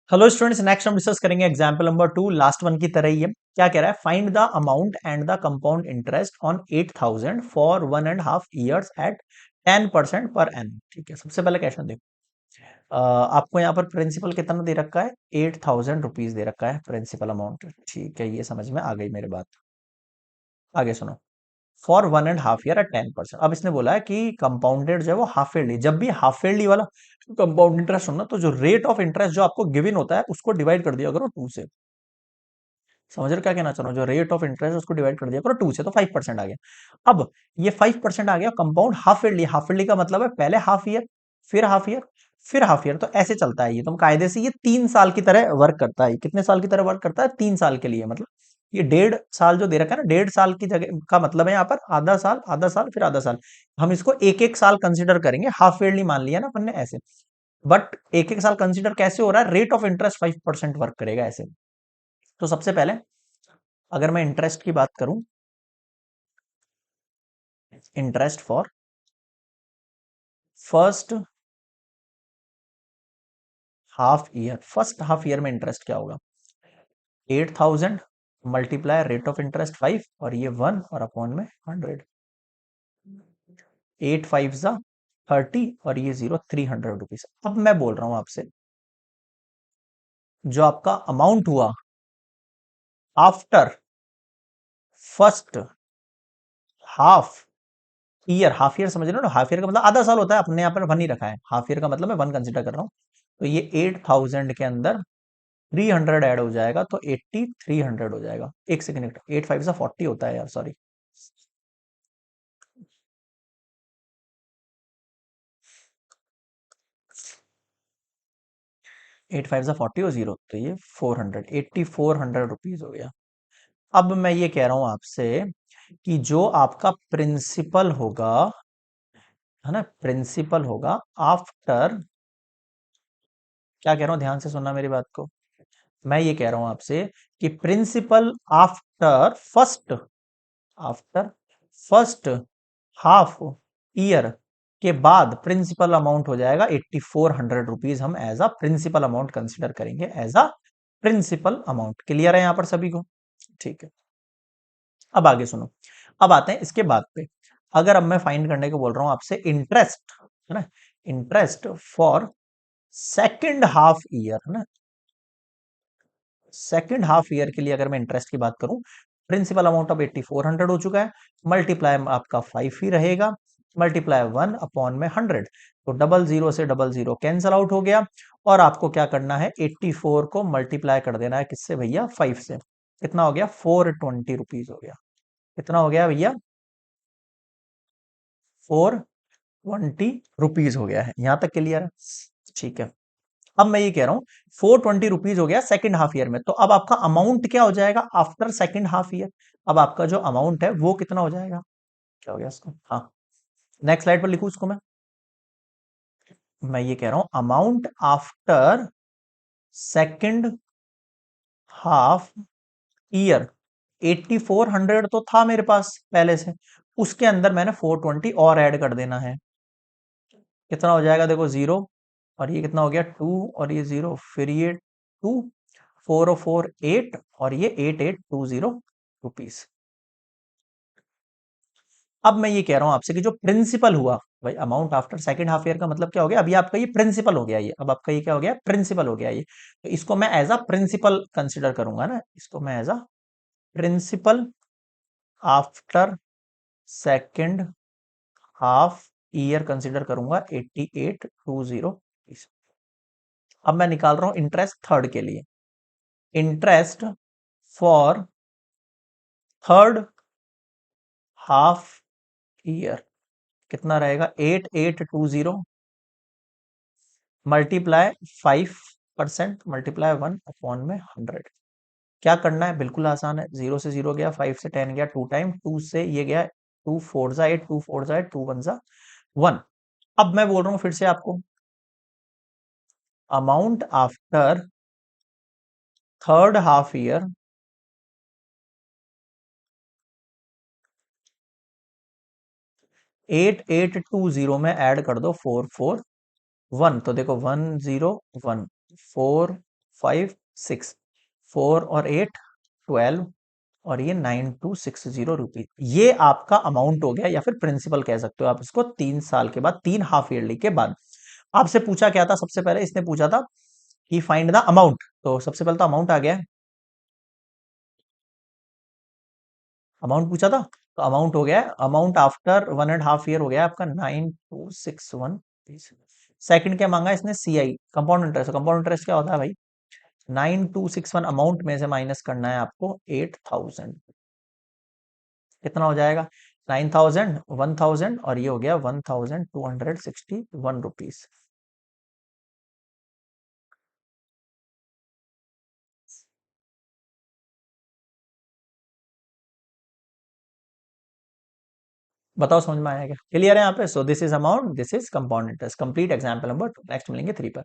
Hello students, next हम discuss करेंगे example number 2। Last one की तरह ही है। क्या कह रहा है? Find the amount and the compound interest on 8,000 for 1.5 years at 10% per annum. ठीक है, सबसे पहले क्वेश्चन देखो। आपको यहाँ पर प्रिंसिपल कितना दे रखा है? 8,000 रुपीज दे रखा है प्रिंसिपल अमाउंट। ठीक है, ये समझ में आ गई मेरी बात। आगे सुनो। For 1.5 year at 10%। अब इसने बोला है कि कंपाउंडेड जो है वो हाफ ईयरली, जब भी हाफ ईयरली वाला कंपाउंड इंटरेस्ट होना तो जो रेट ऑफ इंटरेस्ट जो आपको गिवन होता है उसको डिवाइड कर दिया करो 2 से। समझ रहे हो क्या कहना चाह रहा हूँ? जो रेट ऑफ इंटरेस्ट उसको डिवाइड कर दिया करो 2 से, तो 5% आ गया। अब ये 5% आ गया compound half yearly. Half yearly का मतलब है पहले हाफ ईयर, फिर हाफ ईयर, फिर हाफ ईयर, तो ऐसे चलता है ये। तो कायदे से ये 3 साल की तरह वर्क करता है। कितने साल की तरह वर्क करता है? 3 साल के लिए। मतलब ये 1.5 साल जो दे रखा है ना, 1.5 साल की जगह का मतलब है यहाँ पर आधा साल, आधा साल, फिर आधा साल। हम इसको एक एक साल कंसिडर करेंगे। हाफ ईयरली मान लिया ना अपन ने ऐसे। बट एक एक साल कंसिडर कैसे हो रहा है? रेट ऑफ इंटरेस्ट 5% वर्क करेगा ऐसे। तो सबसे पहले अगर मैं इंटरेस्ट की बात करूं, interest for first first half year में इंटरेस्ट क्या होगा? 8,000 मल्टीप्लाई रेट ऑफ इंटरेस्ट 5, और ये 1 और अपॉन में 100। 8 5 जा 30 और ये 0, 300 रुपीज। अब मैं बोल रहा हूं आपसे, जो आपका अमाउंट हुआ after first half year. Half year समझ रहे हो ना? हाफ ईयर का मतलब आधा साल होता है, अपने यहाँ पर 1 ही रखा है। हाफ ईयर का मतलब मैं 1 कंसिडर कर रहा हूँ। तो ये 8,000 के अंदर 300 ऐड हो जाएगा, तो 8300 हो जाएगा। एक सेकंड, 8 5 जा 40 होता है यार, सॉरी। 8 5 जा 40 और 0, तो ये 8400 रुपीज हो गया। अब मैं ये कह रहा हूं आपसे कि जो आपका प्रिंसिपल होगा, है ना, प्रिंसिपल होगा आफ्टर, क्या कह रहा हूं ध्यान से सुनना मेरी बात को। मैं ये कह रहा हूं आपसे कि principal after after first half year के बाद प्रिंसिपल अमाउंट हो जाएगा 8400 रुपीज। हम as a principal amount consider करेंगे, as a principal amount. Clear है यहां पर सभी को? ठीक है, अब आगे सुनो। अब आते हैं इसके बाद पे। अगर अब मैं फाइंड करने को बोल रहा हूं आपसे इंटरेस्ट, है ना, interest for second half year, है ना, सेकेंड हाफ ईयर के लिए अगर मैं इंटरेस्ट की बात करूं, प्रिंसिपल अमाउंट ऑफ 8400 हो चुका है। मल्टीप्लाई आपका 5 ही रहेगा, मल्टीप्लाई 1 अपॉन में 100, तो डबल जीरो से डबल जीरो कैंसल आउट हो गया। और आपको क्या करना है? 84 को मल्टीप्लाई कर देना है किससे भैया? 5 से। कितना हो गया? 420 रुपीज हो गया। कितना हो गया भैया? 420 रुपीज हो गया है। यहां तक क्लियर है? ठीक है। अब मैं ये कह रहा हूं 420 रुपीज हो गया सेकंड हाफ ईयर में, तो अब आपका अमाउंट क्या हो जाएगा आफ्टर सेकंड हाफ ईयर? अब आपका जो अमाउंट है वो कितना हो जाएगा? क्या हो गया इसको? हाँ, नेक्स्ट स्लाइड पर लिखूं इसको मैं ये कह रहा हूं amount after second half year. 8400 तो था मेरे पास पहले से, उसके अंदर मैंने 420 और ऐड कर देना है। कितना हो जाएगा? देखो, 0, और ये कितना हो गया? 2, और ये 0, फिर ये 2, 4 और 4 8, और ये 8820 रुपीज। अब मैं ये कह रहा हूं आपसे कि जो प्रिंसिपल हुआ भाई, amount after second half year का मतलब क्या हो गया? अभी आपका ये प्रिंसिपल हो गया। ये अब आपका ये क्या हो गया? प्रिंसिपल हो गया ये। तो इसको मैं एज अ प्रिंसिपल कंसिडर करूंगा ना, इसको मैं as a principal after second half year consider करूंगा, 8820। अब मैं निकाल रहा हूं इंटरेस्ट थर्ड के लिए। Interest for third half year कितना रहेगा? 8820 मल्टीप्लाई 5%, मल्टीप्लाई 1 अपॉन में 100। क्या करना है? बिल्कुल आसान है। 0 से 0 गया, 5 से 10 गया, 2 टाइम, 2 से ये गया, 2 4 जा 8, 2 4 जा 8, 2 1 जा 1। अब मैं बोल रहा हूं फिर से आपको, amount after third half year 8820 में ऐड कर दो 441। तो देखो 1 0 1 4 5 6 4 और 8 12 और ये 9260 रुपीज। ये आपका अमाउंट हो गया या फिर प्रिंसिपल कह सकते हो आप इसको, 3 साल के बाद, 3 हाफ ईयरली के बाद। आपसे पूछा क्या था सबसे पहले, इसने पूछा था कि फाइंड द अमाउंट, तो सबसे पहले तो अमाउंट आ गया, अमाउंट पूछा था, तो अमाउंट हो गया, अमाउंट आफ्टर 1.5 ईयर हो गया आपका 9261। सेकंड क्या मांगा इसने, CI compound interest, compound interest क्या होता है भाई, 9261 अमाउंट में से माइनस करना है आपको 8000, कितना हो जाएगा, 9000 1000 और ये हो गया 1261 रुपीज। बताओ समझ में आया क्या, क्लियर है यहाँ पे। So this is amount, this is compound interest. Complete example number 2। Next मिलेंगे 3 पर।